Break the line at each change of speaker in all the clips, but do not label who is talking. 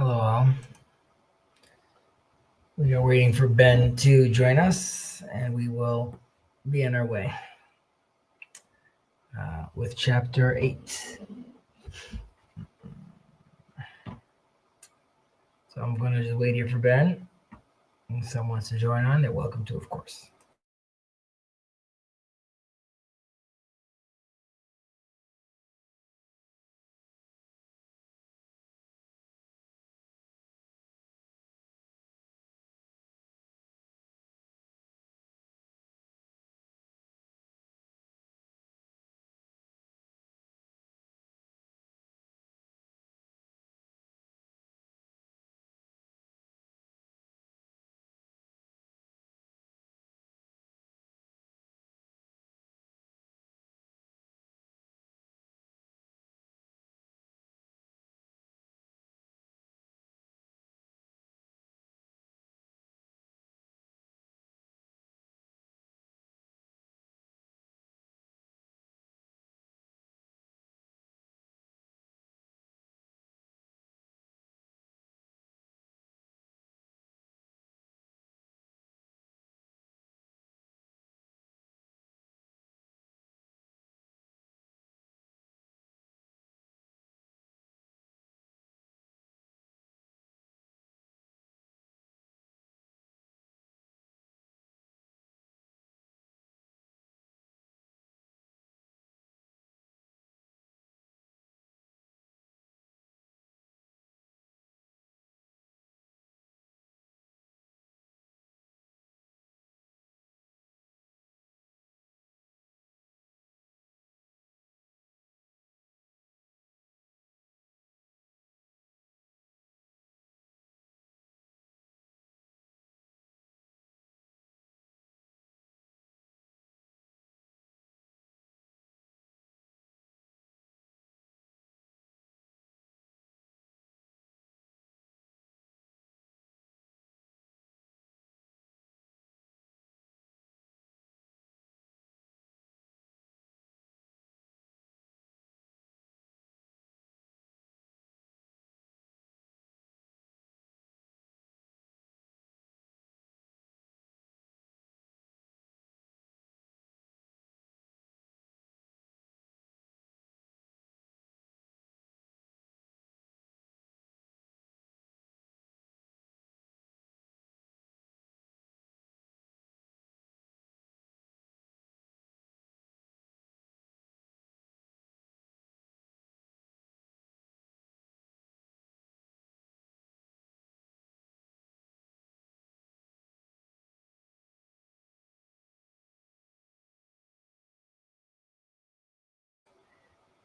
Hello, all. We are waiting for Ben to join us, and we will be on our way with chapter 8. So I'm going to just wait here for Ben. If someone wants to join on, they're welcome to, of course.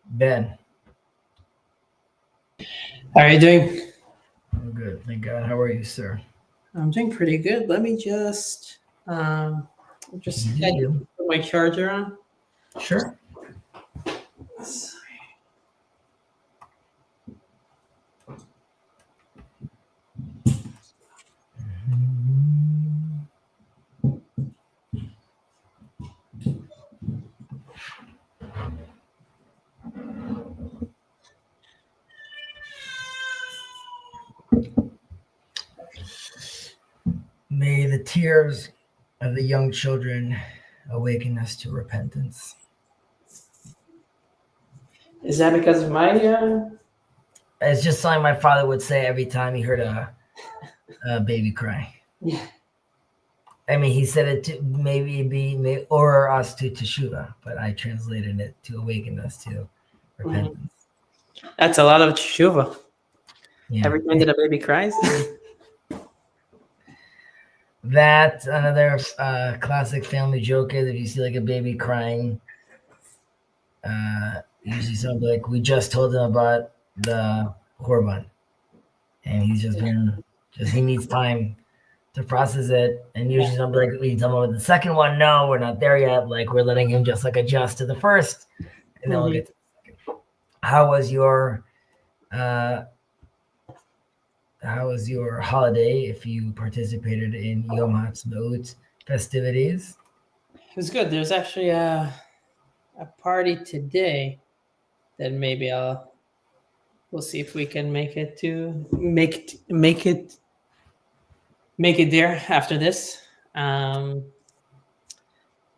Ben.
How are you doing?
I'm good. Thank God. How are you, sir?
I'm doing pretty good. Let me just head
You.
put my charger on.
Sure. May the tears of the young children awaken us to repentance.
Is that because of my
It's just something my father would say every time he heard a baby cry.
Yeah.
I mean, he said it to maybe or us to teshuva, but I translated it to awaken us to repentance.
That's a lot of teshuva.
Yeah.
Every time that a baby cries.
That another classic family joke is if you see like a baby crying, usually something like, we just told him about the korban, and he's just he needs time to process it, and usually something like, we tell him about the second one, no, we're not there yet, like we're letting him just like adjust to the first, and then we'll get to the second. How was your holiday, if you participated in Yom HaTzmaut festivities?
It was good. There's actually a party today that maybe I'll We'll see if we can make it there after this.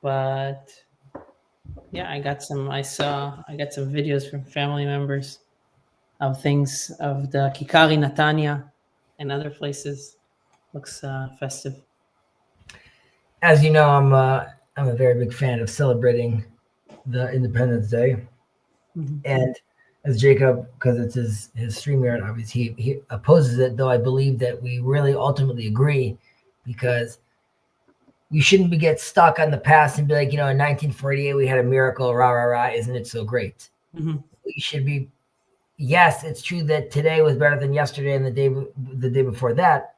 But yeah, I got some videos from family members of things of the Kikari Natania and other places. Looks festive.
As you know, I'm a very big fan of celebrating the Independence Day, and as Jacob, because it's his StreamYard, obviously he opposes it. Though I believe that we really ultimately agree, because we shouldn't get stuck on the past and be like, in 1948 we had a miracle, rah rah rah, isn't it so great? We should be. Yes, it's true that today was better than yesterday and the day before that,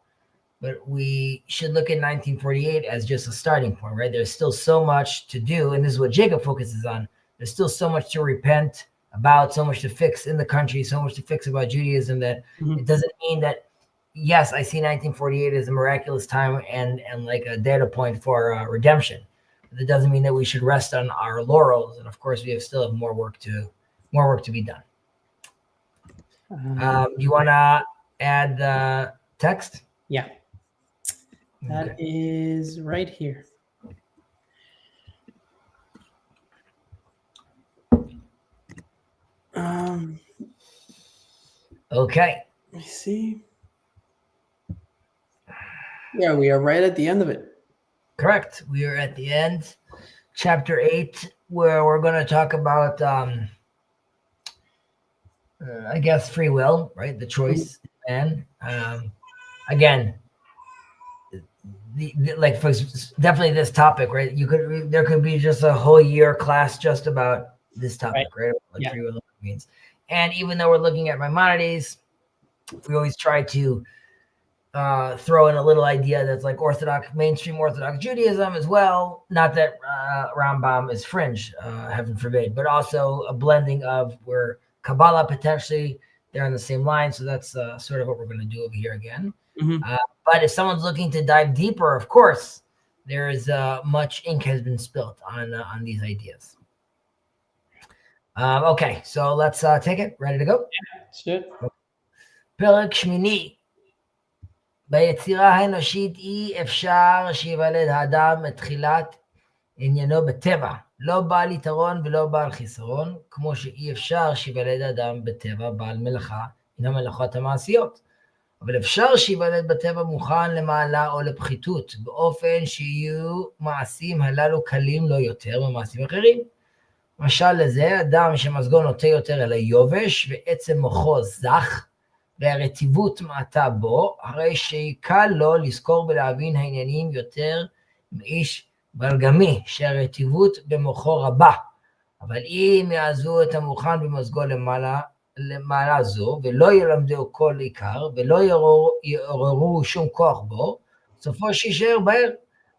but we should look at 1948 as just a starting point, right? There's still so much to do, and this is what Jacob focuses on. There's still so much to repent about, so much to fix in the country, so much to fix about Judaism that it doesn't mean that, yes, I see 1948 as a miraculous time and like a data point for redemption. But it doesn't mean that we should rest on our laurels, and of course we still have more work to be done. You want to add the text?
Yeah. That is right here.
Okay.
Let me see. Yeah, we are right at the end of it.
Correct. We are at the end, chapter 8, where we're going to talk about, I guess, free will, right? The choice, man. Again, for definitely this topic, right? There could be just a whole year class just about this topic, right? Like free will means. And even though we're looking at Maimonides, we always try to throw in a little idea that's like mainstream Orthodox Judaism as well. Not that Rambam is fringe, heaven forbid, but also a blending of where Kabbalah potentially they're on the same line. So that's sort of what we're going to do over here again. But if someone's looking to dive deeper, of course, there is much ink has been spilt on these ideas. Okay, so let's take it. Ready to go?
Sure.
פרק שמיני. ביצירה האנושית אי אפשר שיוולד האדם את תחילת עניינו בטבע, לא בעל יתרון ולא בעל חיסרון, כמו שאי אפשר שיוולד האדם בטבע בעל מלאכה מן המלאכות המעשיות. אבל אפשר שיוולד בטבע מוכן למעלה או לפחיתות, באופן שיהיו מעשים הללו קלים לא יותר ממעשים אחרים. משל לזה, אדם שמזגו נוטה יותר אל היובש ועצם מוחו זך, והרטיבות מעטה בו, הרי שקל לו לזכור ולהבין העניינים יותר מאיש בלגמי, שהרטיבות במוחו רבה. אבל אם יעזו את המוכן במזגו למעלה זו, ולא ילמדו כל עיקר, ולא יעוררו שום כוח בו, סופו שישאר בער.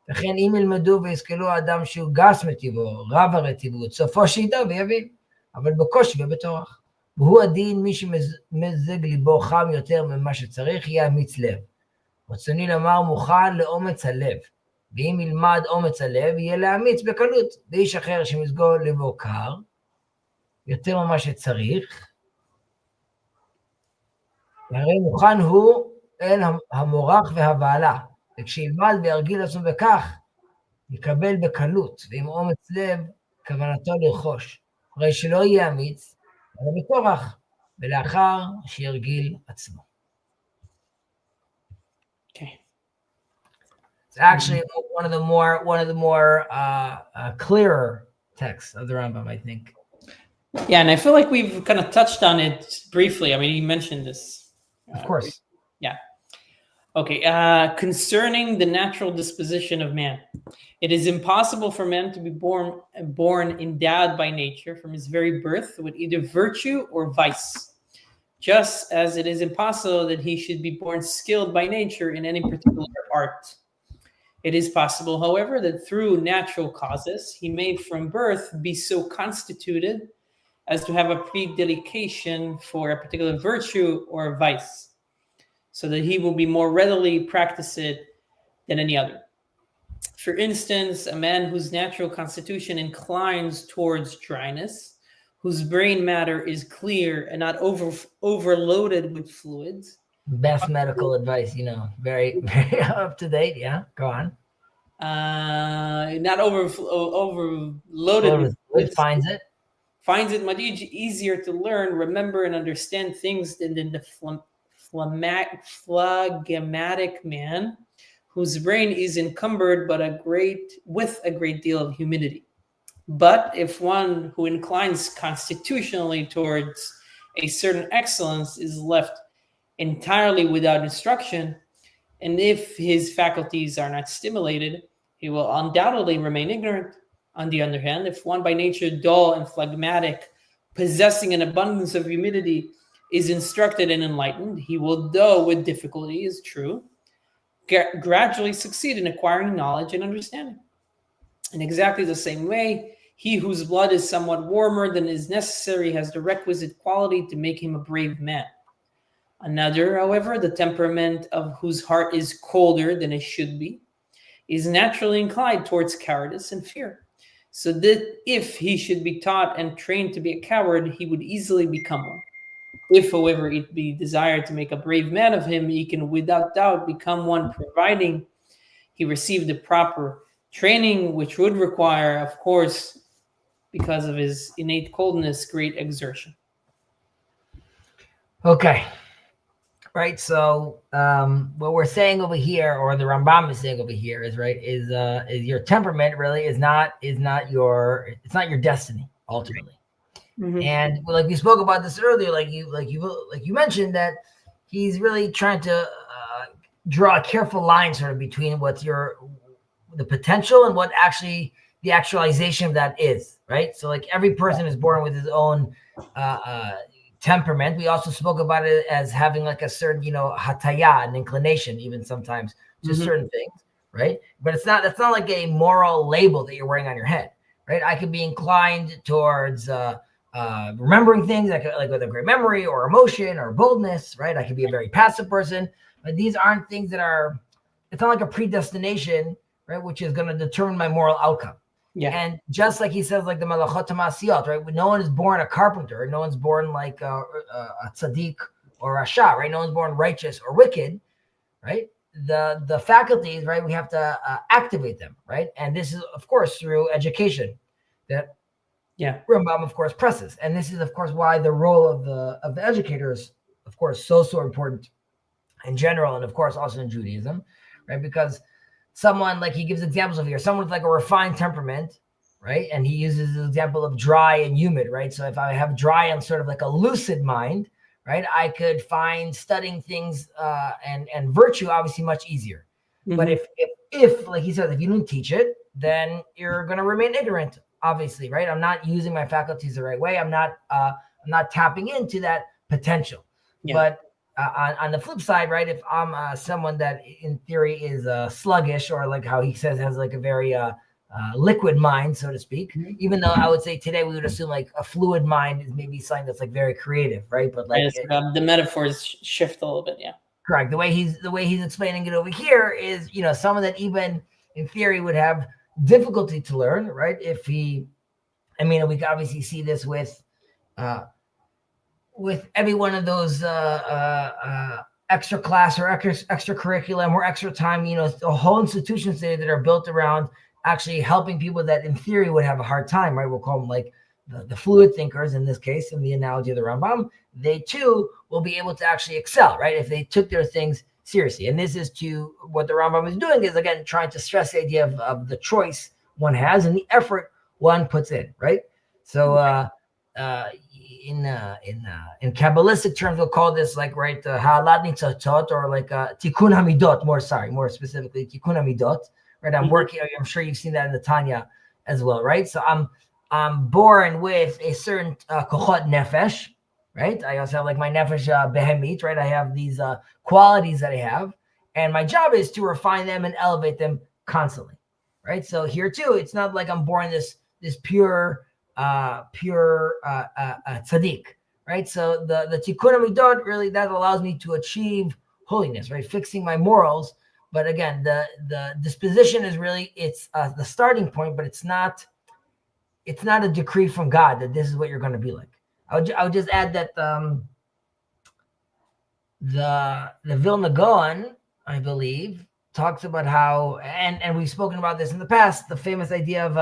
וכן אם ילמדו וישכלו האדם שהוא גס מטבעו, רב הרטיבות, סופו שידע ויבין, אבל בקושי ובטורח. והוא הדין, מי שמזג ליבו חם יותר ממה שצריך, יהיה אמיץ לב. רצוני לומר מוכן לאומץ הלב, ואם ילמד אומץ הלב, יהיה להאמיץ בקלות. ואיש אחר שמזגו ליבו קר, יותר ממה שצריך, הרי מוכן הוא אל המורח והבעלה, וכשילמד וירגיל עצמו בכך, יקבל בקלות, ועם אומץ לב, כוונתו לרכוש. הרי שלא יהיה אמיץ, אלא בכורח, ולאחר שירגיל עצמו.
Okay.
It's actually one of the more clearer texts of the Rambam, I think.
Yeah, and I feel like we've kind of touched on it briefly. I mean, you mentioned this.
Of course.
Yeah. Okay. Concerning the natural disposition of man, it is impossible for man to be born endowed by nature from his very birth with either virtue or vice, just as it is impossible that he should be born skilled by nature in any particular art. It is possible, however, that through natural causes, he may from birth be so constituted as to have a predelication for a particular virtue or vice, so that he will be more readily practice it than any other. For instance, a man whose natural constitution inclines towards dryness whose brain matter is clear and not overloaded with fluids.
Best medical advice, very, very up to date. Yeah, go on.
Not overloaded with fluids. Finds it much easier to learn, remember, and understand things than the phlegmatic man, whose brain is encumbered with a great deal of humidity. But if one who inclines constitutionally towards a certain excellence is left entirely without instruction, and if his faculties are not stimulated, he will undoubtedly remain ignorant. On the other hand, if one by nature dull and phlegmatic, possessing an abundance of humidity, is instructed and enlightened, he will, though with difficulty, is true, gradually succeed in acquiring knowledge and understanding. In exactly the same way, he whose blood is somewhat warmer than is necessary has the requisite quality to make him a brave man. Another, however, the temperament of whose heart is colder than it should be, is naturally inclined towards cowardice and fear, so that if he should be taught and trained to be a coward, he would easily become one. If, however, it be desired to make a brave man of him, he can without doubt become one, providing he receive the proper training, which would require, of course, because of his innate coldness, great exertion.
Okay. Right. So what we're saying over here, or the Rambam is saying over here, is your temperament really is not your destiny ultimately. Mm-hmm. And like we spoke about this earlier, like you mentioned, that he's really trying to draw a careful line sort of between what's the potential and what actually the actualization of that is, right? So like every person is born with his own temperament. We also spoke about it as having like a certain, hataya, an inclination, even sometimes to certain things, right? But that's not like a moral label that you're wearing on your head, right? I could be inclined towards remembering things like with a great memory or emotion or boldness, right? I could be a very passive person, but these aren't things that it's not like a predestination, right? Which is going to determine my moral outcome. Yeah. And just like he says, like the malachot ma'asiyot, right? No one is born a carpenter. No one's born like a tzaddik or a rasha, right? No one's born righteous or wicked, right? The faculties, right? We have to activate them, right? And this is, of course, through education that Rambam, of course, presses. And this is, of course, why the role of the educator is, of course, so important in general, and of course also in Judaism, right? Because someone, like he gives examples of here, someone with like a refined temperament, right? And he uses the example of dry and humid, right? So if I have dry and sort of like a lucid mind, right, I could find studying things and virtue obviously much easier. Mm-hmm. But if like he says, if you don't teach it, then you're going to remain ignorant, obviously, right? I'm not using my faculties the right way. I'm not tapping into that potential. Yeah. But on the flip side, right, if I'm someone that in theory is sluggish, or like how he says has like a very liquid mind, so to speak, even though I would say today we would assume like a fluid mind is maybe something that's like very creative, right? But like
the metaphors shift a little bit, yeah.
Correct. The way he's explaining it over here is, someone that even in theory would have difficulty to learn, right? We can obviously see this with every one of those extra class or extra curriculum or extra time, the whole institutions today that are built around actually helping people that in theory would have a hard time, right? We'll call them like the fluid thinkers in this case, in the analogy of the Rambam. They too will be able to actually excel, right? If they took their things seriously. And this is to what the Rambam is doing is, again, trying to stress the idea of the choice one has and the effort one puts in, right? So in Kabbalistic terms, we'll call this like, right, ha'alad nitzatot, or like tikkun hamidot, more specifically, tikkun hamidot, right? I'm sure you've seen that in the Tanya as well, right? So I'm born with a certain kochot nefesh, right? I also have like my nefesh behemit, right? I have these qualities that I have, and my job is to refine them and elevate them constantly, right? So here too, it's not like I'm born this pure tzaddik, right? So the tikkun hamidot, really, that allows me to achieve holiness, right? Fixing my morals. But again, the disposition is really, it's the starting point, but it's not it's not a decree from God that this is what you're going to be like. I would just add that the Vilna Gaon, I believe, talks about how, and we've spoken about this in the past, the famous idea of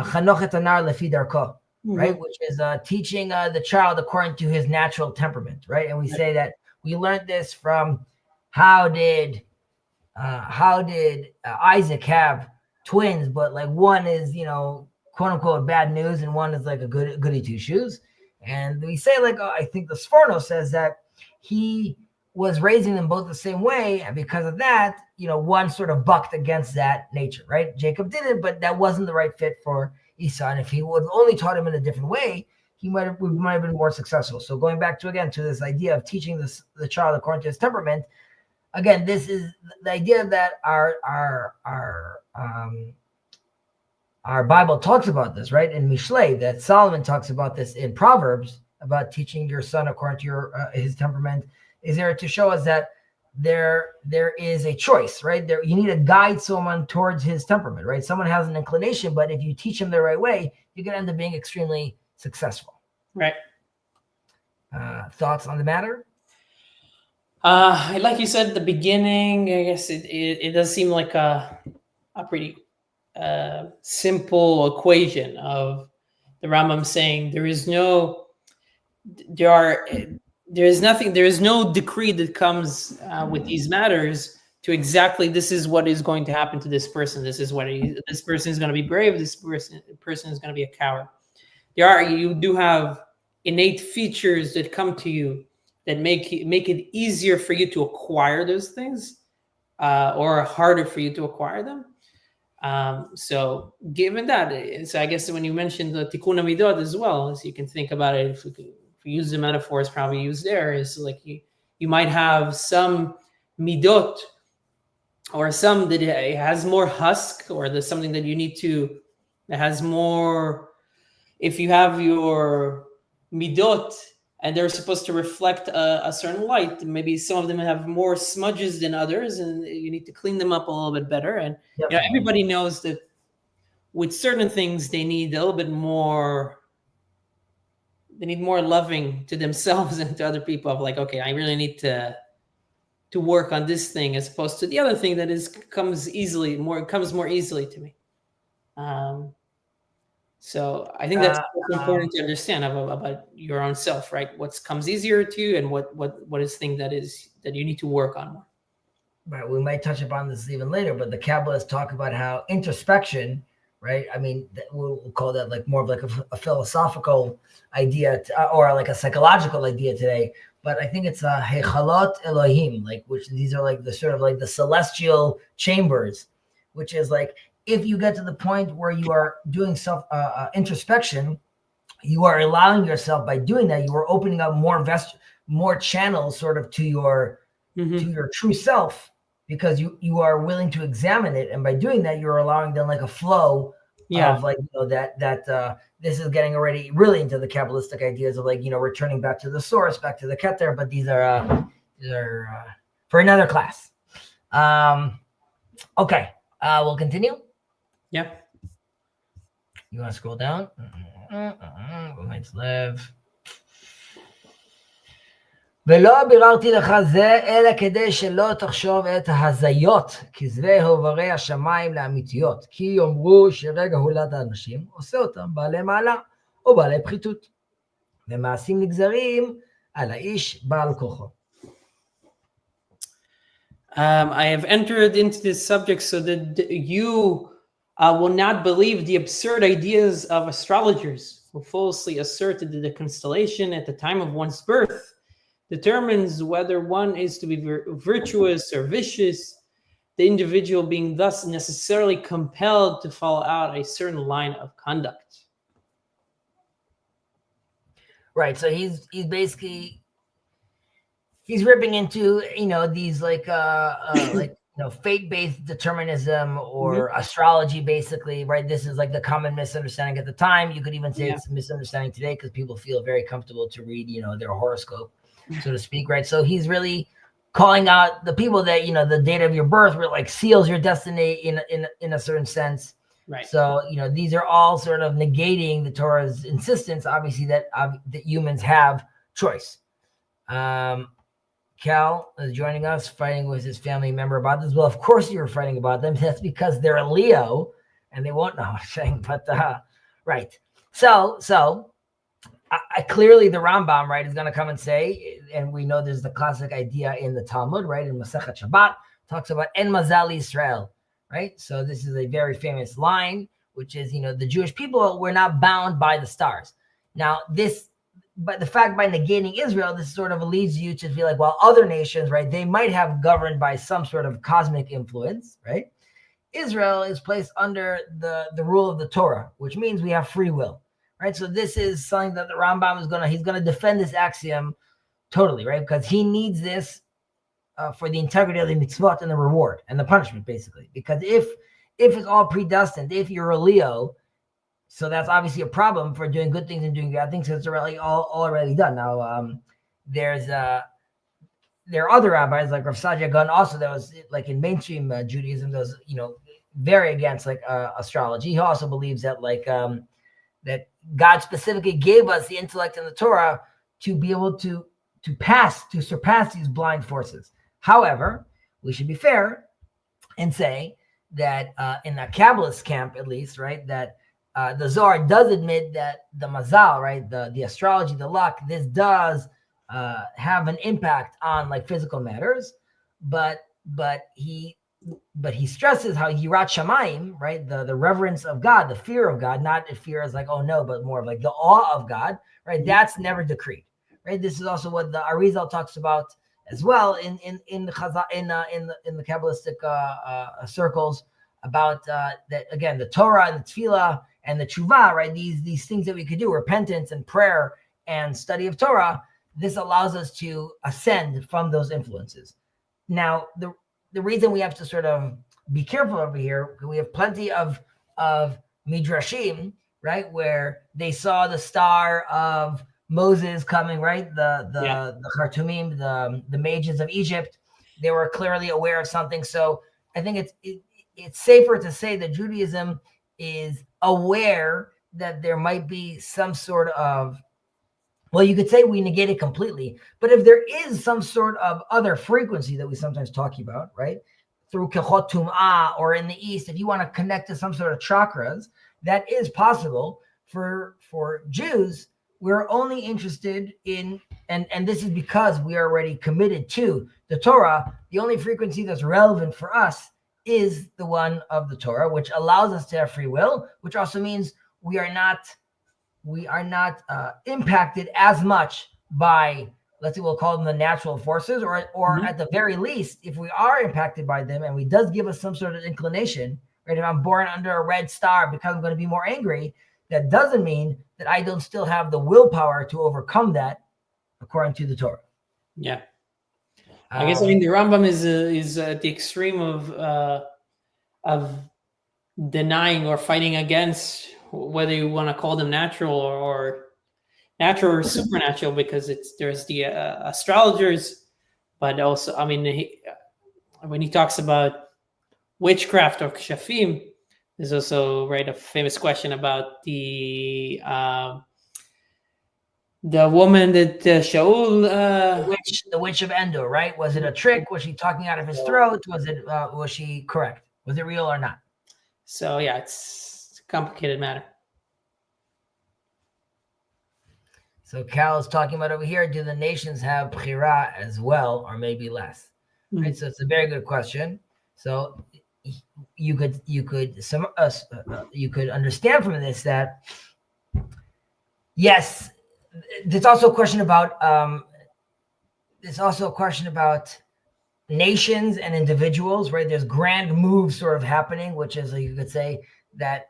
Chanoch et anar lefi darko, right? Which is teaching the child according to his natural temperament, right? And we say that we learned this from how did Isaac have twins, but like one is, quote unquote bad news, and one is like a goody two shoes. And we say like, I think the Sforno says that he was raising them both the same way, and because of that, one sort of bucked against that nature, right? Jacob did it, but that wasn't the right fit for Esau. And if he would have only taught him in a different way, we might have been more successful. So going back to this idea of teaching the child according to his temperament, again, this is the idea that our Bible talks about this, right? In Mishlei, that Solomon talks about this in Proverbs, about teaching your son according to his temperament, is there to show us that there is a choice, right? You need to guide someone towards his temperament, right? Someone has an inclination, but if you teach him the right way, you can end up being extremely successful.
Right.
Thoughts on the matter?
Like you said at the beginning, I guess it does seem like a pretty simple equation of the Rambam saying there is no decree that comes with these matters to exactly this is what is going to happen to this person. This is what this person is going to be brave. This person is going to be a coward. You do have innate features that come to you that make it easier for you to acquire those things, or harder for you to acquire them. So given that, so I guess when you mentioned the tikkun midot as well, as you can think about it, if we use the metaphors probably used there, is like you might have some midot, or some that has more husk, or there's something that you need to, that has more, if you have your midot and they're supposed to reflect a certain light, maybe some of them have more smudges than others, and you need to clean them up a little bit better. And everybody knows that with certain things they need a little bit more, they need more loving to themselves and to other people, of like, okay, I really need to work on this thing, as opposed to the other thing that comes more easily to me. So I think that's important to understand about your own self, right? What comes easier to you, and what is thing that you need to work on more.
Right. We might touch upon this even later, but the Kabbalists talk about how introspection, right? I mean, we'll call that like more of like a philosophical idea, or like a psychological idea today. But I think it's a Hechalot Elohim, like, which these are like the sort of like the celestial chambers, which is like, if you get to the point where you are doing self introspection, you are allowing yourself, by doing that, you are opening up more channels sort of to your true self, because you are willing to examine it, and by doing that, you're allowing then like a flow of like, that this is getting already really into the Kabbalistic ideas of like, returning back to the source, back to the Keter, but these are for another class. Okay, we'll continue.
Yeah.
You want to scroll down? Let's live. ולא ביררתי לך זה, אלא כדי שלא תחשוב את ההזיות, כזבי הוברי השמיים לאמיתיות, כי יאמרו שרגע הולד האנשים עושה אותם בעלי מעלה או בעלי פחיתות, ומעשים נגזרים על האיש בעל כוחו.
I have entered into this subject so that you will not believe the absurd ideas of astrologers who falsely asserted that the constellation at the time of one's birth determines whether one is to be virtuous or vicious, the individual being thus necessarily compelled to follow out a certain line of conduct.
Right, so he's basically, he's ripping into, these like fate-based determinism or astrology, basically, right? This is like the common misunderstanding at the time. You could even say it's a misunderstanding today, because people feel very comfortable to read, their horoscope, so to speak, right? So he's really calling out the people that, the date of your birth really like seals your destiny in a certain sense.
Right.
So, these are all sort of negating the Torah's insistence, obviously, that humans have choice. Cal is joining us, fighting with his family member about this. Well, of course you were fighting about them. That's because they're a Leo and they won't know what I'm saying. But, right. So clearly the Rambam, right, is going to come and say, and we know there's the classic idea in the Talmud, right, in Masechet Shabbat, talks about En Mazal Yisrael, right? So this is a very famous line, which is, the Jewish people were not bound by the stars. Now, but the fact by negating Israel, this sort of leads you to feel like, well, other nations, right, they might have governed by some sort of cosmic influence, right? Israel is placed under the rule of the Torah, which means we have free will, right? So this is something that the Rambam he's going to defend this axiom totally, right? Because he needs this for the integrity of the mitzvot and the reward and the punishment, basically. Because if it's all predestined, if you're a Leo, so that's obviously a problem for doing good things and doing bad things, because it's already already done. Now, there are other rabbis like Rav Sadia Gun also that was like in mainstream Judaism, those very against like astrology. He also believes that that God specifically gave us the intellect and the Torah to be able to surpass these blind forces. However, we should be fair and say that in the Kabbalist camp, at least, right, that the Zohar does admit that the mazal, right, the astrology, the luck, this does have an impact on like physical matters, but he stresses how yirat shamayim, right, the reverence of God, the fear of God, not a fear as like, oh no, but more of like the awe of God, right? That's never decreed, right? This is also what the Arizal talks about as well in the Kabbalistic circles about that, again, the Torah and the Tefillah and the Tshuva, right? These things that we could do, repentance and prayer and study of Torah. This allows us to ascend from those influences. Now, the reason we have to sort of be careful over here, we have plenty of midrashim, right, where they saw the star of Moses coming, right? The Khartoumim, the mages of Egypt, they were clearly aware of something. So I think it's safer to say that Judaism is aware that there might be some sort of, well, you could say we negate it completely, but if there is some sort of other frequency that we sometimes talk about, right, through Kechot Tum'ah or in the East, if you want to connect to some sort of chakras, that is possible. For Jews, we're only interested in, and this is because we are already committed to the Torah. The only frequency that's relevant for us is the one of the Torah, which allows us to have free will, which also means we are not impacted as much by, let's say, we'll call them the natural forces, or at the very least, if we are impacted by them, and it does give us some sort of inclination, right? If I'm born under a red star because I'm going to be more angry, that doesn't mean that I don't still have the willpower to overcome that, according to the Torah.
Yeah, I guess the Rambam is at the extreme of denying or fighting against, whether you want to call them natural or supernatural, because there's the astrologers, but also, I mean, when he talks about witchcraft or kshafim, there's also, right, a famous question about the woman that Shaul,
the witch of Endor, right? Was it a trick? Was she talking out of his throat? Was she correct? Was it real or not?
So yeah, it's a complicated matter.
So Cal is talking about over here, do the nations have bchira as well, or maybe less? Mm-hmm. Right. So it's a very good question. So you could understand from this that yes, there's also a question about nations and individuals, right? There's grand moves sort of happening, which is, you could say that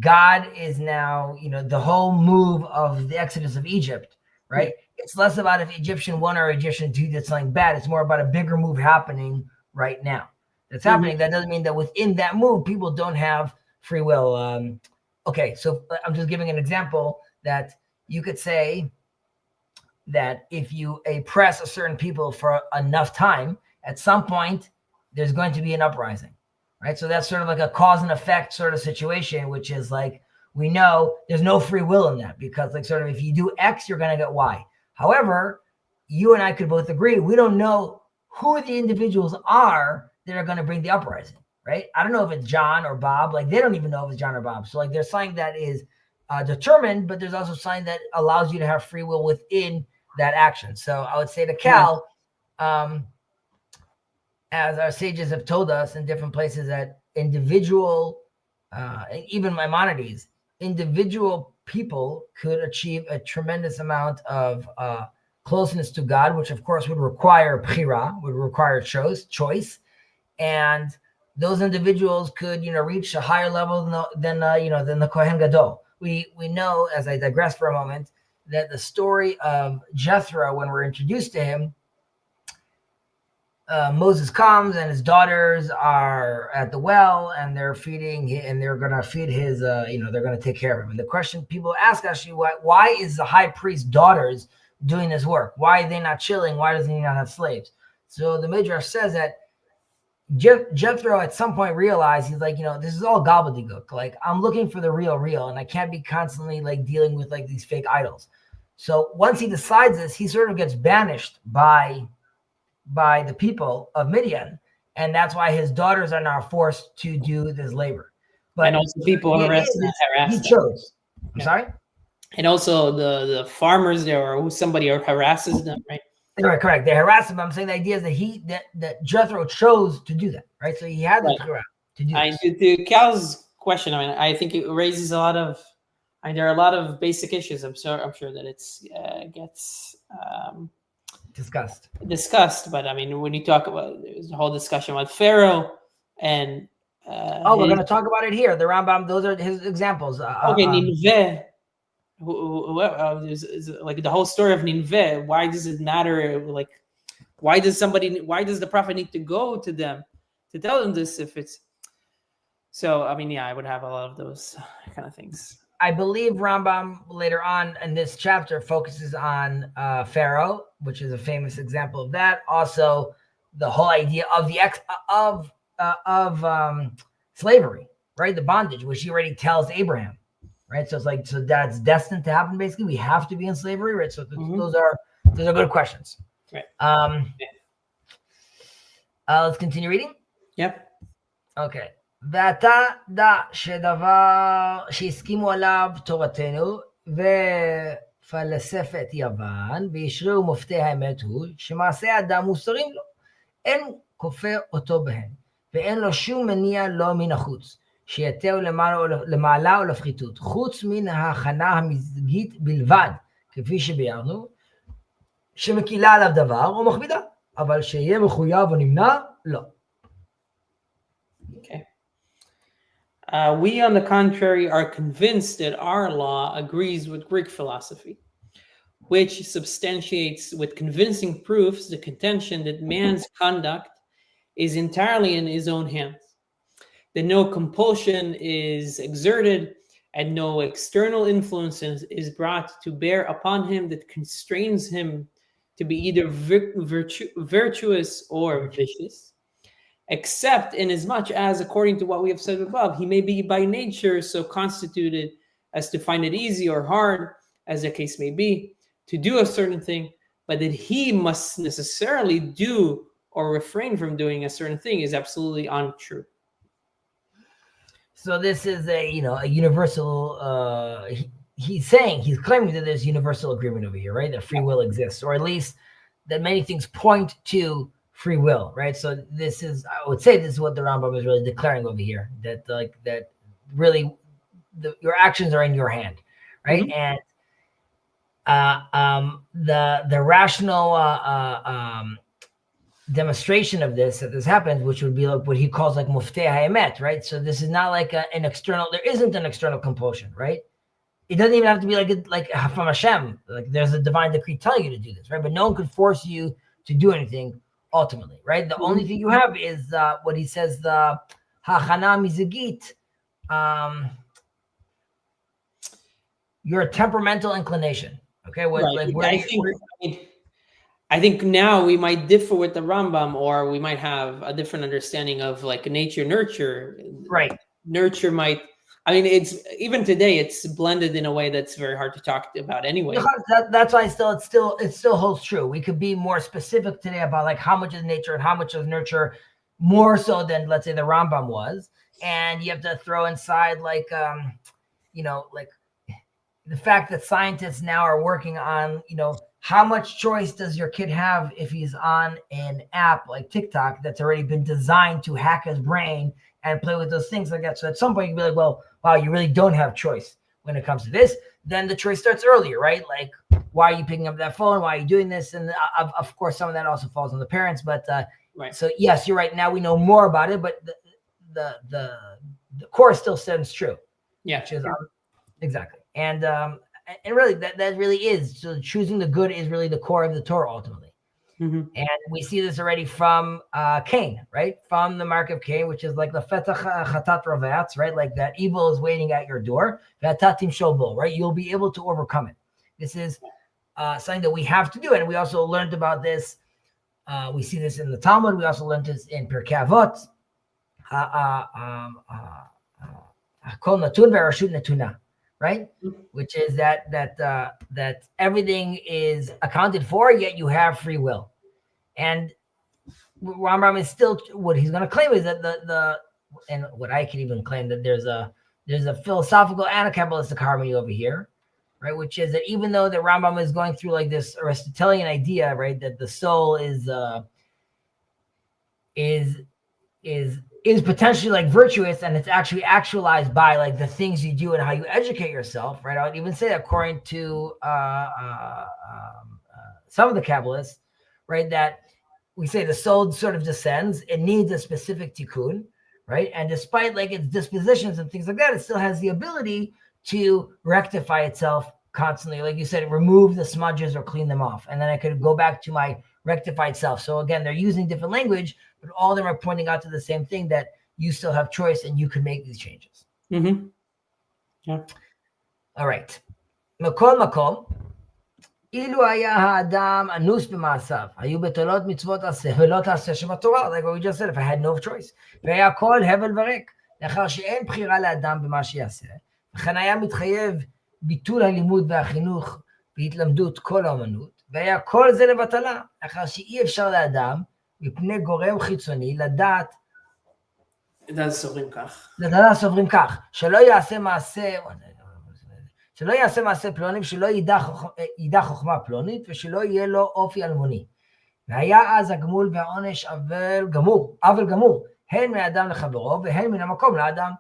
God is now, the whole move of the Exodus of Egypt, right? It's less about if Egyptian 1 or Egyptian 2 did something bad. It's more about a bigger move happening right now. That's happening. That doesn't mean that within that move, people don't have free will. Okay, so I'm just giving an example that you could say that if you oppress a certain people for enough time, at some point, there's going to be an uprising. right? So that's sort of like a cause and effect sort of situation, which is like, we know there's no free will in that, because like sort of if you do X, you're going to get Y. However, you and I could both agree, we don't know who the individuals are that are going to bring the uprising, right? I don't know if it's John or Bob. Like, they don't even know if it's John or Bob. So like there's something that is determined, but there's also something that allows you to have free will within that action. So I would say to Cal, as our sages have told us in different places, that individual, even Maimonides, individual people could achieve a tremendous amount of closeness to God, which of course would require bchira, would require choice, and those individuals could, reach a higher level than the Kohen Gadol. We know, as I digress for a moment, that the story of Jethro, when we're introduced to him, Moses comes and his daughters are at the well, and they're feeding, and they're going to feed his, they're going to take care of him. And the question people ask, actually, why is the high priest's daughters doing this work? Why are they not chilling? Why doesn't he not have slaves? So the midrash says that Jethro at some point realized, he's like, this is all gobbledygook. Like, I'm looking for the real, and I can't be constantly like dealing with like these fake idols. So once he decides this, he sort of gets banished by the people of Midian, and that's why his daughters are now forced to do this labor. But
and also people harass
he chose. I'm sorry?
And also the farmers there, or who somebody harasses them, right?
Correct. They harass him. I'm saying the idea is that Jethro chose to do that, right? So he had the bchira to do this.
To Cal's question, I think it raises a lot of, there are a lot of basic issues. I'm sure that it's gets discussed, but when you talk about, there's a whole discussion about Pharaoh and
we're going to talk about it here. The Rambam, those are his examples.
Nineveh, like the whole story of Nineveh. Why does it matter? Like, why does the prophet need to go to them to tell them this? If it's so, I would have a lot of those kind of things.
I believe Rambam later on in this chapter focuses on Pharaoh, which is a famous example of that. Also, the whole idea of slavery, right? The bondage, which he already tells Abraham, right? So it's like, so that's destined to happen. Basically, we have to be in slavery, right? So those are good questions.
Right.
Let's continue reading.
Yep.
Okay. ואתה דע שדבר שהסכימו עליו תורתנו ופלספת יוון וישרו מופתי האמת הוא שמעשה האדם מוסרים לו, אין כופר אותו בהם, ואין לו שום מניע לא מן החוץ, שיתהו למעלה או לפחיתות, חוץ מן ההכנה המזגית בלבד, כפי שביארנו, שמקילה עליו דבר או מכבידה, אבל שיהיה מחויב או נמנע, לא.
Okay. We, on the contrary, are convinced that our law agrees with Greek philosophy, which substantiates with convincing proofs the contention that man's conduct is entirely in his own hands, that no compulsion is exerted and no external influence is brought to bear upon him that constrains him to be either virtuous or vicious, except inasmuch as, according to what we have said above, he may be by nature so constituted as to find it easy or hard, as the case may be, to do a certain thing, but that he must necessarily do or refrain from doing a certain thing is absolutely untrue.
So this is a universal, he's claiming that there's universal agreement over here, right? That free will exists, or at least that many things point to free will, right? So this is, I would say, this is what the Rambam is really declaring over here, that really your actions are in your hand, right? Mm-hmm. And the rational demonstration of this, that this happens, which would be like what he calls like muftei haemet, right? So this is not like an external, there isn't an external compulsion, right? It doesn't even have to be like from Hashem, like there's a divine decree telling you to do this, right? But no one could force you to do anything ultimately, right? The only thing you have is what he says, the hachana mizagit, your temperamental inclination. Okay, what,
right. I think now we might differ with the Rambam, or we might have a different understanding of like nature, nurture.
Right.
Nurture might, I mean, it's even today, it's blended in a way that's very hard to talk about anyway.
That's why it still holds true. We could be more specific today about like how much is nature and how much is nurture, more so than let's say the Rambam was. And you have to throw inside like like the fact that scientists now are working on, how much choice does your kid have if he's on an app like TikTok that's already been designed to hack his brain and play with those things like that. So at some point you'd be like, well, wow, you really don't have choice when it comes to this. Then the choice starts earlier, right? Like, why are you picking up that phone? Why are you doing this? And of course, some of that also falls on the parents. But
right.
So yes, you're right. Now we know more about it, but the core still stands true.
Yeah,
which is, exactly. And really, that really is. So choosing the good is really the core of the Torah ultimately.
Mm-hmm.
And we see this already from Cain, right? From the mark of Cain, which is like the fetach chatat ravatz, right? Like that evil is waiting at your door. V'atatim shobol, right? You'll be able to overcome it. This is something that we have to do. And we also learned about this. We see this in the Talmud. We also learned this in Pirkei Avot. Kol natun ve'rashut natuna, right? Which is that everything is accounted for, yet you have free will. And Rambam is still, what he's going to claim is that and what I can even claim, that there's a philosophical and a Kabbalistic harmony over here, right? Which is that even though the Rambam is going through like this Aristotelian idea, right, that the soul is potentially like virtuous, and it's actually actualized by like the things you do and how you educate yourself, right? I would even say that according to some of the Kabbalists, right, that we say the soul sort of descends, it needs a specific tikkun, right? And despite like its dispositions and things like that, it still has the ability to rectify itself constantly. Like you said, remove the smudges or clean them off. And then I could go back to my rectified self. So again, they're using different language, but all of them are pointing out to the same thing, that you still have choice and you can make these changes.
Mm-hmm. Yeah.
All right. Makol makom. אילו היה האדם אנוס במעשיו, היו בטלות מצוות עשה ולא תעשה שבתורה, like what we just said, if I had no choice, והיה הכל הבל וריק, לאחר שאין בחירה לאדם במה שיעשה, וכן היה מתחייב ביטול הלימוד והחינוך והתלמדות כל האמנות, והיה כל זה לבטלה, לאחר שאי אפשר לאדם, מפני גורם חיצוני, לדעת סוברים כך, שלא יעשה מעשה פלוני, ושלא ידע חוכמה פלונית, ושלא יהיה לו אופי אלמוני. והיה אז הגמול והעונש אבל גמור, הן מאדם לחברו, והן מן המקום לאדם,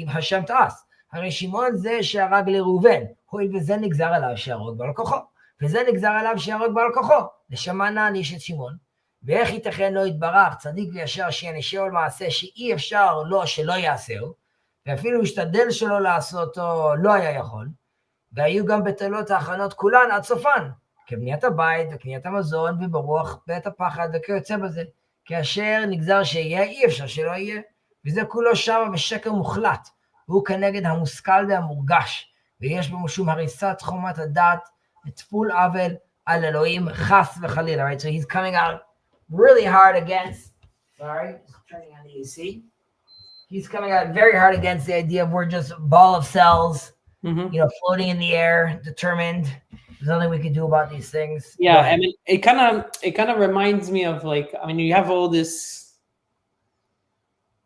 השם תעש. הרי שמעון זה שהרג לראובן, הואיל וזה נגזר עליו שיהרוג בעל כוחו, וזה נגזר עליו שיהרוג בעל כוחו, לשמה נעניש את שמעון. ואיך ייתכן לא יתברך, צדיק וישר שיענשהו על מעשה שאי אפשר לו שלא יעשהו, ואפילו השתדל שלא לעשותו לא היה יכול, והיו גם בטלות האחרונות כולן עד סופן, כבניית הבית וקניית המזון וברוח בית הפחד וכיוצא בזה, כאשר נגזר שיהיה אי אפשר שלא יהיה, וזה כולו שמה ושקר מוחלט, והוא כנגד המושכל והמורגש, ויש בו משום הריסת חומת הדעת וטפול עוול על אלוהים חס וחלילה, right? So he's coming out really hard against, sorry, just turning on the AC. He's coming out very hard against the idea of we're just a ball of cells, floating in the air, determined. There's nothing we can do about these things.
Yeah, I mean, it kind of reminds me of like, I mean, you have all this.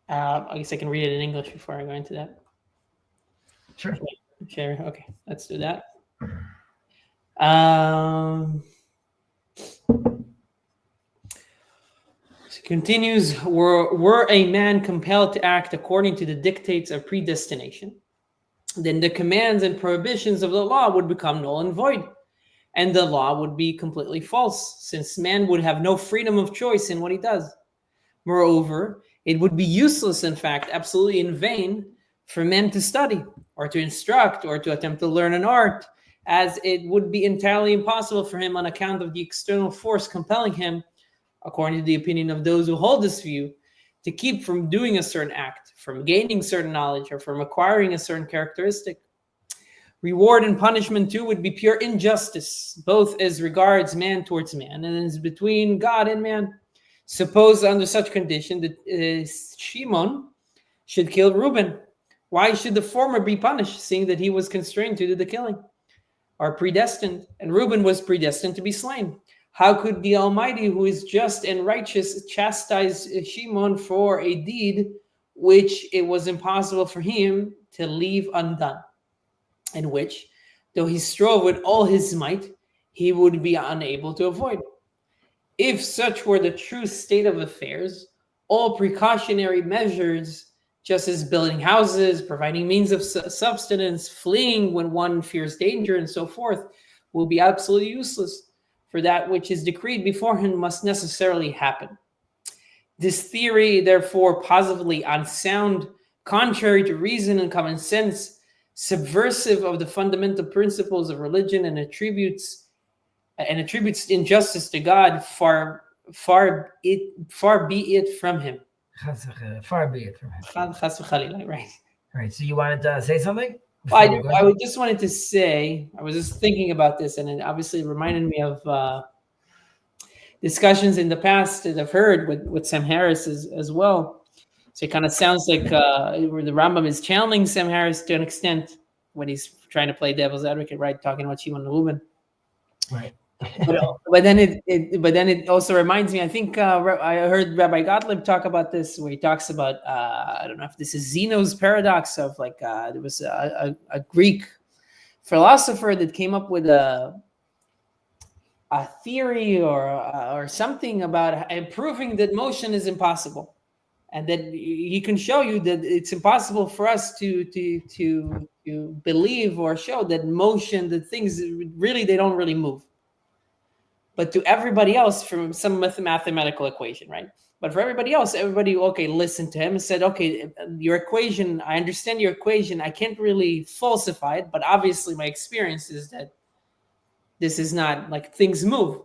I guess I can read it in English before I go into that.
Sure.
Okay, let's do that. Continues, were a man compelled to act according to the dictates of predestination, then the commands and prohibitions of the law would become null and void, and the law would be completely false, since man would have no freedom of choice in what he does. Moreover, it would be useless, in fact, absolutely in vain, for men to study, or to instruct, or to attempt to learn an art, as it would be entirely impossible for him on account of the external force compelling him, according to the opinion of those who hold this view, to keep from doing a certain act, from gaining certain knowledge, or from acquiring a certain characteristic. Reward and punishment too would be pure injustice, both as regards man towards man and as between God and man. Suppose under such condition that Shimon should kill Reuben. Why should the former be punished, seeing that he was constrained to do the killing, or predestined, and Reuben was predestined to be slain? How could the Almighty, who is just and righteous, chastise Shimon for a deed which it was impossible for him to leave undone, and which, though he strove with all his might, he would be unable to avoid? If such were the true state of affairs, all precautionary measures, just as building houses, providing means of subsistence, fleeing when one fears danger, and so forth, will be absolutely useless, for that which is decreed beforehand must necessarily happen. This theory, therefore, positively unsound, contrary to reason and common sense, subversive of the fundamental principles of religion, and attributes injustice to God, far be it from him.
Far be it from him.
Right.
Right. So you wanted to say something?
Well, I just wanted to say, I was just thinking about this, and it obviously reminded me of discussions in the past that I've heard with Sam Harris as well. So it kind of sounds like where the Rambam is channeling Sam Harris to an extent when he's trying to play devil's advocate, right? Talking about Shimon and Reuben.
Right.
But then it also reminds me. I think I heard Rabbi Gottlieb talk about this, where he talks about I don't know if this is Zeno's paradox of like there was a Greek philosopher that came up with a theory or something about proving that motion is impossible, and that he can show you that it's impossible for us to believe or show that motion, that things really, they don't really move. But to everybody else, from some mathematical equation, right? But for everybody else, okay, listened to him and said, okay, your equation, I understand your equation. I can't really falsify it, but obviously my experience is that this is not like things move,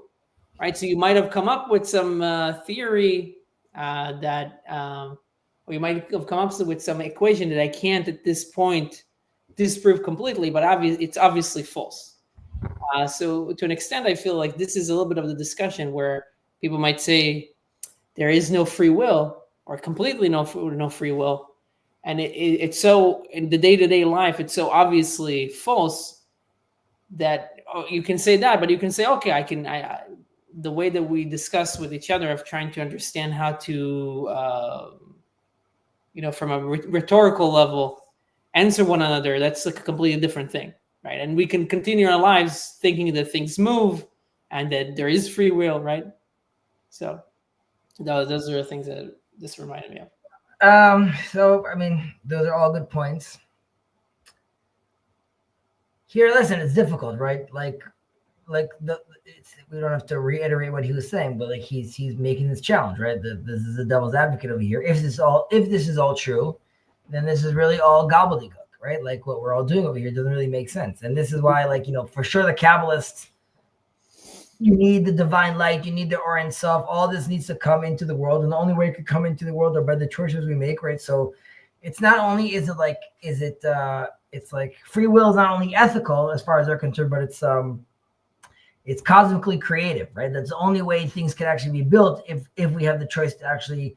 right? So you might have come up with some theory or you might have come up with some equation that I can't at this point disprove completely, but it's obviously false. So to an extent, I feel like this is a little bit of the discussion where people might say there is no free will, or completely no free will. And it's so, in the day-to-day life, it's so obviously false that you can say that, but you can say, okay, the way that we discuss with each other of trying to understand how to, from a rhetorical level, answer one another, that's like a completely different thing. Right, and we can continue our lives thinking that things move and that there is free will, right? So, those are the things that this reminded me of.
So I mean, those are all good points. Here, listen, it's difficult, right? We don't have to reiterate what he was saying, but like he's making this challenge, right? This is a devil's advocate over here. If this is all true, then this is really all gobbledygook. Right, like what we're all doing over here doesn't really make sense, and this is why, for sure, the Kabbalists, you need the divine light, you need the Or Ein Sof. All this needs to come into the world, and the only way it could come into the world are by the choices we make, right? So, it's not only it's like free will is not only ethical as far as they're concerned, but it's cosmically creative, right? That's the only way things can actually be built if we have the choice to actually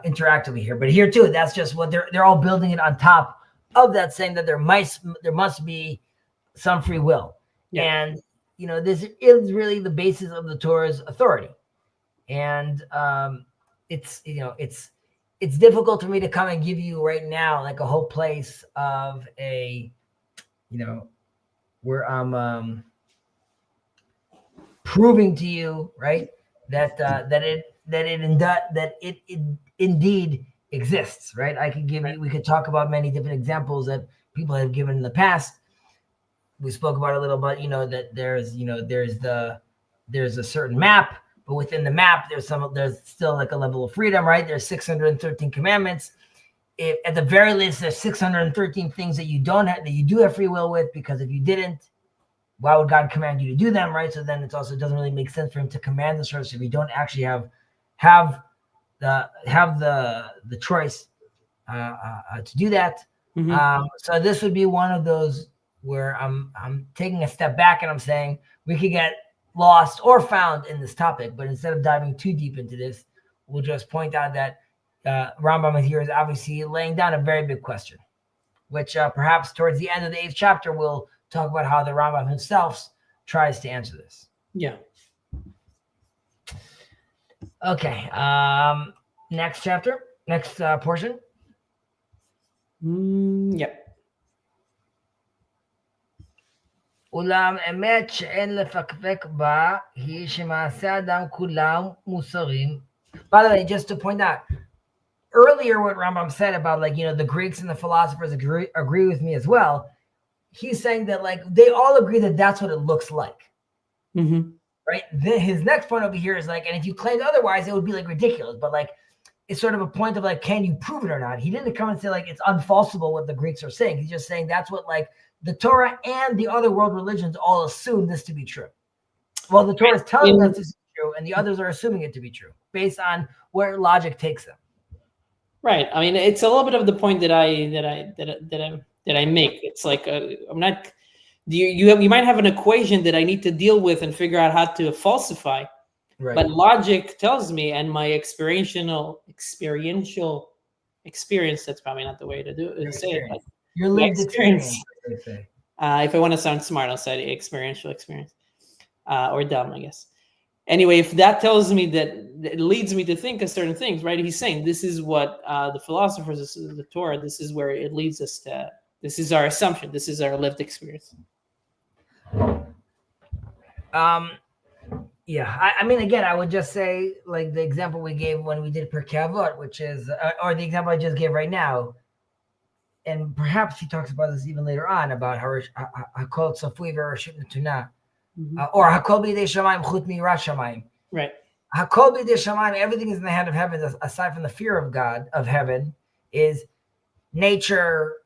interact over here. But here too, that's just what they're all building it on top of that, saying that there must be some free will. Yeah. And this is really the basis of the Torah's authority. And it's difficult for me to come and give you right now like a whole place of a where I'm proving to you, right, that it indeed exists, right? I could give you, we could talk about many different examples that people have given in the past. We spoke about a little bit, that there's a certain map, but within the map, there's still like a level of freedom, right? There's 613 commandments. At the very least, there's 613 things that you don't have, that you do have free will with, because if you didn't, why would God command you to do them, right? So then it doesn't really make sense for him to command the source if you don't actually have the choice to do that. Mm-hmm. So this would be one of those where I'm taking a step back and I'm saying we could get lost or found in this topic, but instead of diving too deep into this, we'll just point out that Rambam here is obviously laying down a very big question, which perhaps towards the end of the 8th chapter, we'll talk about how the Rambam himself tries to answer this.
Yeah.
Okay. Next chapter, next portion.
Yeah.
אולם אמת שאין לפקפק בה היא שמעשה אדם כולם מוסרים. By the way, just to point out, earlier what Rambam said about like, the Greeks and the philosophers agree with me as well. He's saying that like they all agree that that's what it looks like.
Mm-hmm.
Right? His next point over here is like, and if you claimed otherwise, it would be like ridiculous. But like, it's sort of a point of like, can you prove it or not? He didn't come and say like it's unfalsifiable what the Greeks are saying. He's just saying that's what like the Torah and the other world religions all assume this to be true. Well, the Torah is telling us this is true, and the others are assuming it to be true based on where logic takes them.
Right. I mean, it's a little bit of the point that I make. It's like I'm not. You might have an equation that I need to deal with and figure out how to falsify, right. But logic tells me, and my experiential experience. That's probably not the way to do it. Say it. But
your lived experience.
If I want to sound smart, I'll say experiential experience, or dumb, I guess. Anyway, if that tells me that it leads me to think of certain things, right? He's saying this is what the philosophers, this is the Torah, this is where it leads us to. This is our assumption. This is our lived experience.
Yeah. I mean, again, I would just say like the example we gave when we did Pirkei Avot, which is, or the example I just gave right now, and perhaps he talks about this even later on about how Hakol Tzafui v'Rashut Netuna, or Hakol b'Yedei Shamayim chut mi'irat Shamayim.
Right.
Hakol b'Yedei Shamayim, everything is in the hand of heaven, aside from the fear of God, of heaven, is nature.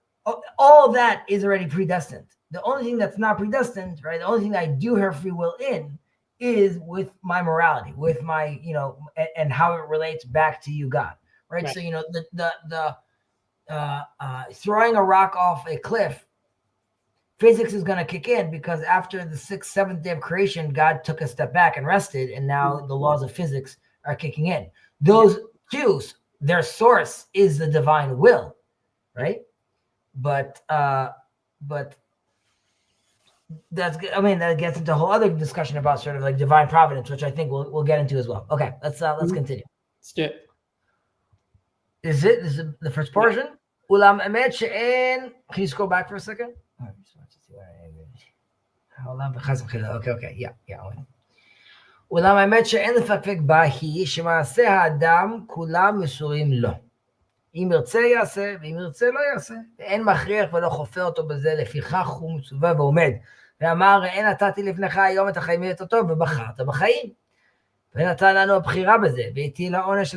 All of that is already predestined. The only thing that's not predestined, right? The only thing that I do have free will in is with my morality, with my, and how it relates back to you, God, right? So, the throwing a rock off a cliff, physics is going to kick in because after the 6th, 7th day of creation, God took a step back and rested, and now the laws of physics are kicking in. Those Jews, their source is the divine will, right? But that gets into a whole other discussion about sort of like divine providence, which I think we'll get into as well. Okay, let's continue.
Let's do it.
This is the first portion. Ulam emet she'en. Can you scroll back for a second? Okay, yeah. Ulam emet she'en lefakfek בה היא שמעשה האדם כולם מסורים לו. אם ירצה יעשה, ואם ירצה לא יעשה. ואין מכריח ולא חופר אותו בזה, לפיכך הוא מצווה ועומד. ואמר, ראה נתתי לפניך היום את החיים ואת הטוב, ובחרת בחיים. ונתן לנו הבחירה בזה, והטיל העונש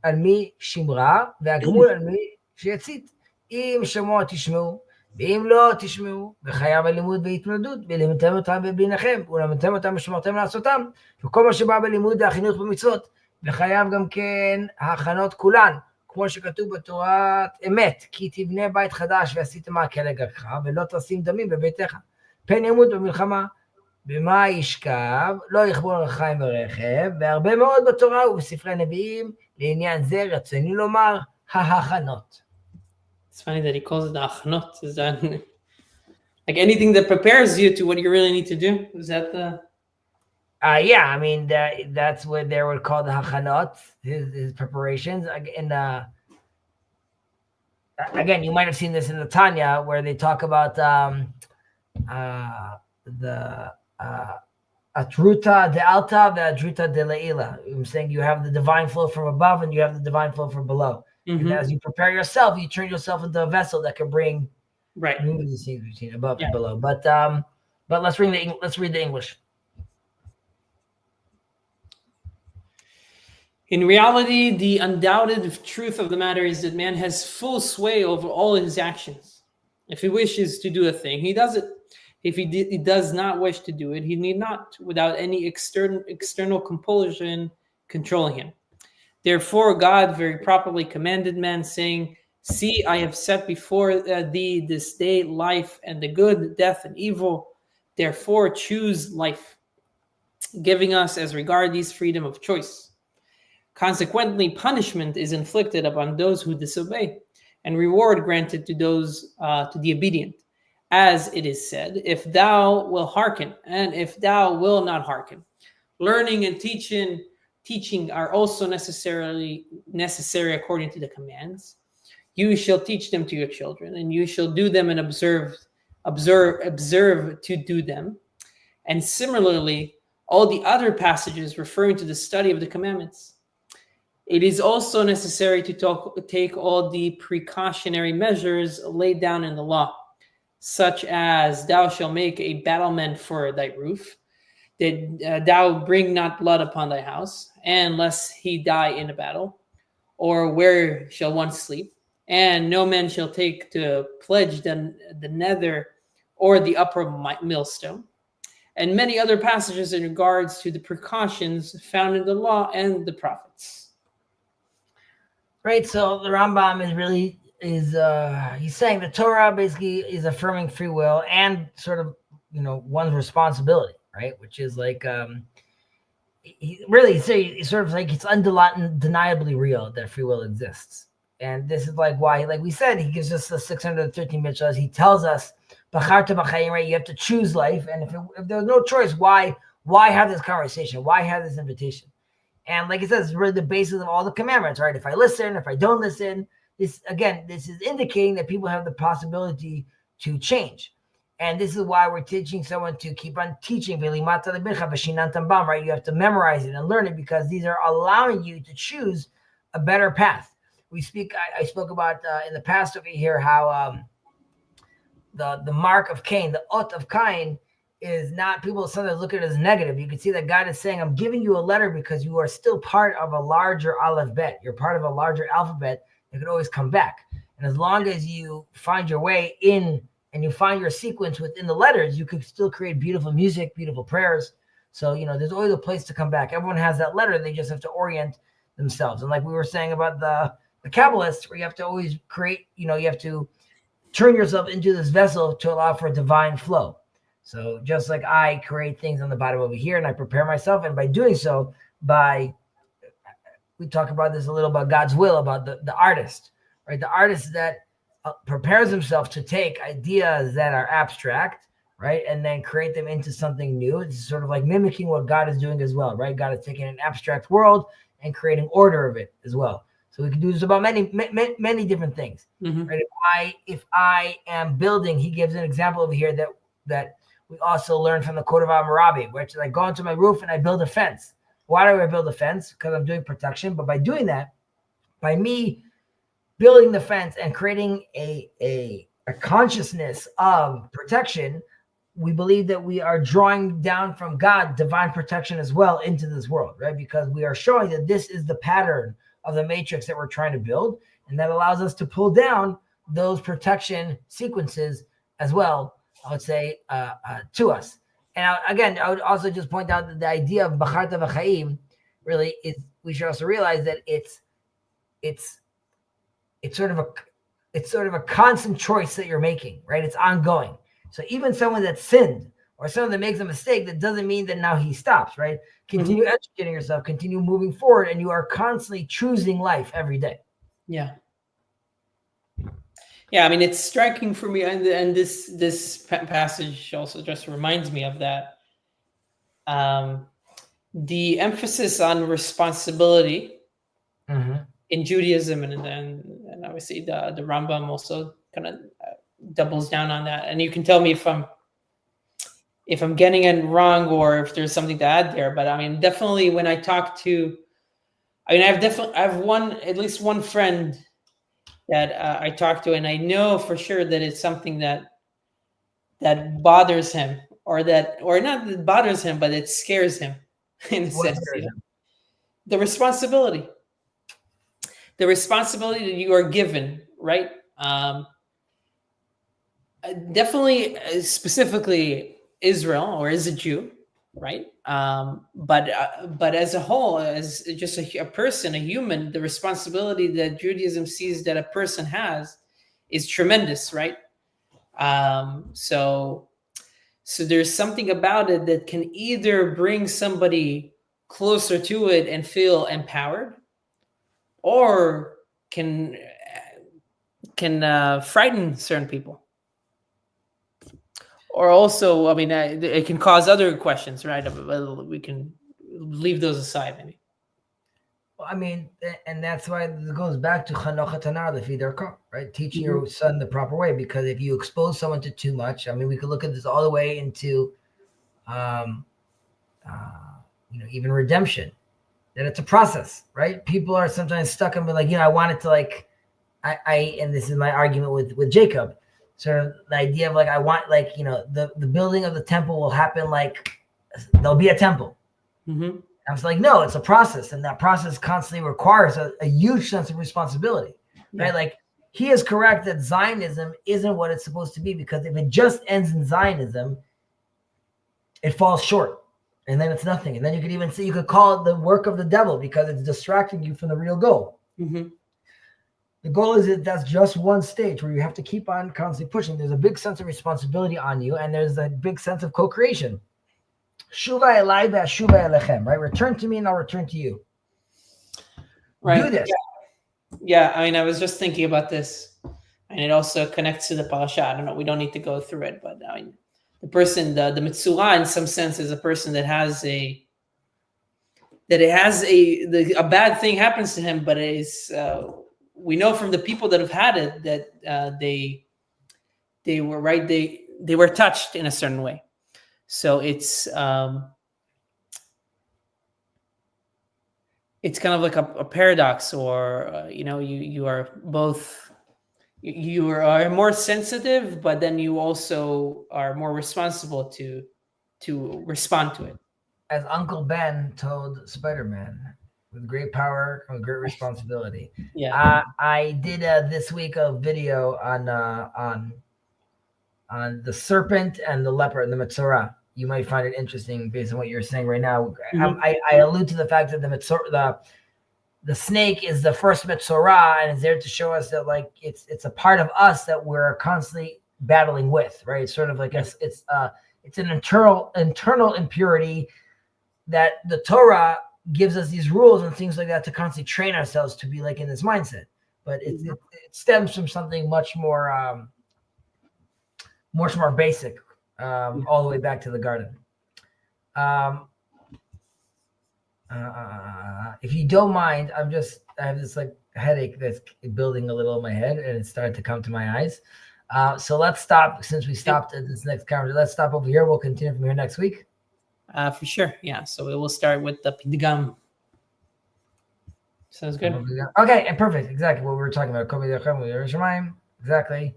על מי שמרה, והגמול על מי שיצית. אם שמוע תשמעו, ואם לא תשמעו, וחייב הלימוד והתמודדות, ולימדתם אותם בבינכם, ולמדתם אותם ושמרתם לעשותם, וכל מה שבא בלימוד והחינוך במצוות, וחייב גם כן ההכנות כולן, כמו שכתוב בתורת אמת, כי תבנה בית חדש ועשית מעקה לגגך, ולא תשים דמים בביתך. פן ימות במלחמה, במה ישכב, לא יכבול רחיים ורכב, והרבה מאוד בתורה ובספרי נביאים, לעניין זה רצוני לומר, ההכנות.
It's funny that he calls it the achnot. Is that like anything that prepares you to what you really need to do? Is that the...
Yeah, I mean, that's what they would call the hachanot, his preparations. And again, you might have seen this in the Tanya, where they talk about the atruta de alta, the atruta de leila. I'm saying you have the divine flow from above and you have the divine flow from below. And as you prepare yourself, you turn yourself into a vessel that can bring these things between above and below. But let's read the English.
In reality, the undoubted truth of the matter is that man has full sway over all his actions. If he wishes to do a thing, he does it. If he does not wish to do it, he need not, without any external compulsion controlling him. Therefore, God very properly commanded man, saying, See, I have set before thee this day life and the good, death and evil. Therefore, choose life, giving us as regards freedom of choice. Consequently, punishment is inflicted upon those who disobey, and reward granted to those to the obedient. As it is said, if thou will hearken, and if thou will not hearken. Learning and teaching are also necessary according to the commands. You shall teach them to your children, and you shall do them and observe to do them. And similarly, all the other passages referring to the study of the commandments. It is also necessary to take all the precautionary measures laid down in the law, such as thou shalt make a battlement for thy roof, that thou bring not blood upon thy house, and lest he die in a battle, or where shall one sleep, and no man shall take to pledge the nether or the upper millstone, and many other passages in regards to the precautions found in the law and the prophets.
Right, so the Rambam he's saying the Torah basically is affirming free will and sort of, one's responsibility, right? Which is like, it's sort of like it's undeniably real that free will exists. And this is like why, like we said, he gives us the 613 mitzvahs. He tells us, B'charta b'chaim, right? You have to choose life. And if there's no choice, why have this conversation? Why have this invitation? And like it says, it's really the basis of all the commandments, right? If I listen, if I don't listen, this is indicating that people have the possibility to change. And this is why we're teaching someone to keep on teaching, right? You have to memorize it and learn it, because these are allowing you to choose a better path. I spoke about in the past over here how the mark of Cain, the ot of Cain, is not, people sometimes look at it as negative. You can see that God is saying, I'm giving you a letter because you are still part of a larger aleph bet. You're part of a larger alphabet that could always come back. And as long as you find your way in and you find your sequence within the letters, you could still create beautiful music, beautiful prayers. So, there's always a place to come back. Everyone has that letter. They just have to orient themselves. And like we were saying about the Kabbalists, where you have to always create, you have to turn yourself into this vessel to allow for a divine flow. So just like I create things on the bottom over here and I prepare myself, and by doing so, we talk about this a little about God's will, about the artist, right? The artist that prepares himself to take ideas that are abstract, right? And then create them into something new. It's sort of like mimicking what God is doing as well, right? God is taking an abstract world and creating order of it as well. So we can do this about many different things, right? If I am building, he gives an example over here that we also learned from the quote of Hammurabi, which is I go onto my roof and I build a fence. Why do I build a fence? Because I'm doing protection. But by doing that, by me building the fence and creating a consciousness of protection, we believe that we are drawing down from God divine protection as well into this world, right? Because we are showing that this is the pattern of the matrix that we're trying to build. And that allows us to pull down those protection sequences as well, I would say, to us. And again, I would also just point out that the idea of B'charta v'chaim really is, we should also realize that it's sort of a constant choice that you're making, right? It's ongoing. So even someone that sinned or someone that makes a mistake, that doesn't mean that now he stops, right? Continue educating yourself, continue moving forward, and you are constantly choosing life every day.
Yeah. Yeah, I mean, it's striking for me, and this passage also just reminds me of that. The emphasis on responsibility in Judaism, and obviously the Rambam also kind of doubles down on that. And you can tell me if I'm getting it wrong or if there's something to add there. But I mean, definitely when I talk to, I have at least one friend that I talk to, and I know for sure that it's something that bothers him, or not that bothers him, but it scares him in a sense. The responsibility that you are given, right? Definitely, specifically Israel, or is a Jew, right? But as a whole, as just a person, a human, the responsibility that Judaism sees that a person has is tremendous, right? So there's something about it that can either bring somebody closer to it and feel empowered, or can frighten certain people. Or also, I mean, it can cause other questions, right? We can leave those aside, maybe.
Well, I mean, and that's why it goes back to chanochat anar lefi darko, right? Teaching your son the proper way, because if you expose someone to too much, I mean, we could look at this all the way into, even redemption. That it's a process, right? People are sometimes stuck and be like, I wanted to and this is my argument with Jacob. Sort of the idea of I want the building of the temple will happen there'll be a temple.
Mm-hmm.
I was like, no, it's a process, and that process constantly requires a huge sense of responsibility, right? Like, he is correct that Zionism isn't what it's supposed to be, because if it just ends in Zionism, it falls short, and then it's nothing. And then you could even say, you could call it the work of the devil, because it's distracting you from the real goal.
Mm-hmm.
The goal is that that's just one stage where you have to keep on constantly pushing. There's a big sense of responsibility on you, and there's a big sense of co-creation. Shuva elai ve'ashuva elechem, right? Return to me and I'll return to you.
Right.
Do this.
Yeah, I mean, I was just thinking about this, and it also connects to the parasha. I don't know, we don't need to go through it, but I mean, the person, the mitzvah, in some sense, is a person that has a bad thing happens to him, but it is we know from the people that have had it that they were right. They were touched in a certain way. So it's kind of like a paradox, or you are both, you are more sensitive, but then you also are more responsible to respond to it.
As Uncle Ben told Spider-Man, with great power comes great responsibility.
Yeah.
I did this week a video on the serpent and the leopard and the Metzorah. You might find it interesting based on what you're saying right now. Mm-hmm. I allude to the fact that the snake is the first Metzorah, and is there to show us that it's a part of us that we're constantly battling with, right? It's sort of like it's an internal impurity that the Torah gives us these rules and things like that to constantly train ourselves to be in this mindset. But it stems from something much more basic, all the way back to the garden. If you don't mind, I have this headache that's building a little in my head, and it's starting to come to my eyes. So let's stop, since we stopped at this next conversation. Let's stop over here. We'll continue from here next week.
For sure. Yeah. So we will start with the Pidgam. Sounds good.
Okay, and perfect. Exactly what we were talking about. Exactly.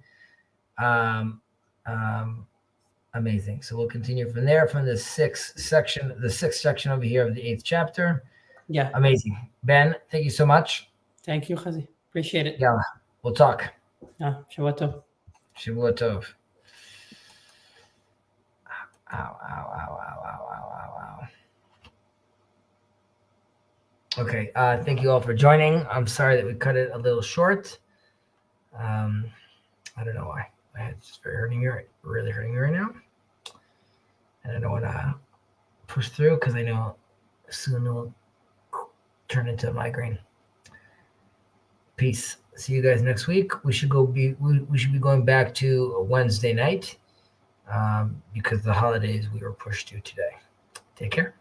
Amazing. So we'll continue from there, from the sixth section over here of the 8th chapter.
Yeah.
Amazing. Ben, thank you so much.
Thank you, Chezi. Appreciate it.
Yeah. We'll talk.
Shavua tov.
Shavua tov. Ow. Okay. Thank you all for joining. I'm sorry that we cut it a little short. I don't know why. My head's just really hurting me right now. And I don't want to push through, because I know soon it'll turn into a migraine. Peace. See you guys next week. We should be going back to Wednesday night, because the holidays we were pushed to today. Take care.